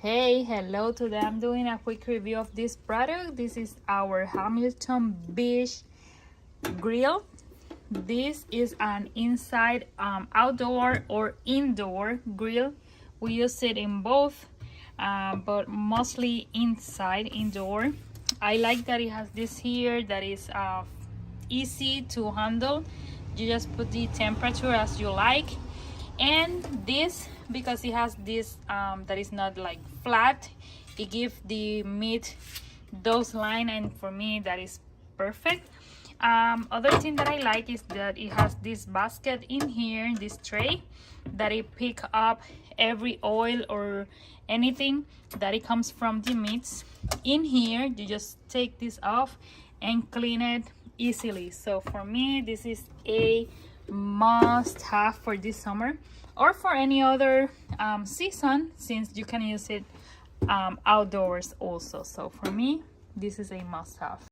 Hey, hello. Today I'm doing a quick review of this product. This is our Hamilton Beach grill. This is an inside outdoor or indoor grill. We use it in both, but mostly inside, indoor. I like that it has this here that is easy to handle. You just put the temperature as you like, and this, because it has this that is not like flat, it gives the meat those line, and for me that is perfect. Other thing that I like is that it has this basket in here, this tray, that it pick up every oil or anything that it comes from the meats in here. You just take this off and clean it easily. So for me, this is a must have for this summer or for any other season, since you can use it outdoors also. So for me, this is a must have.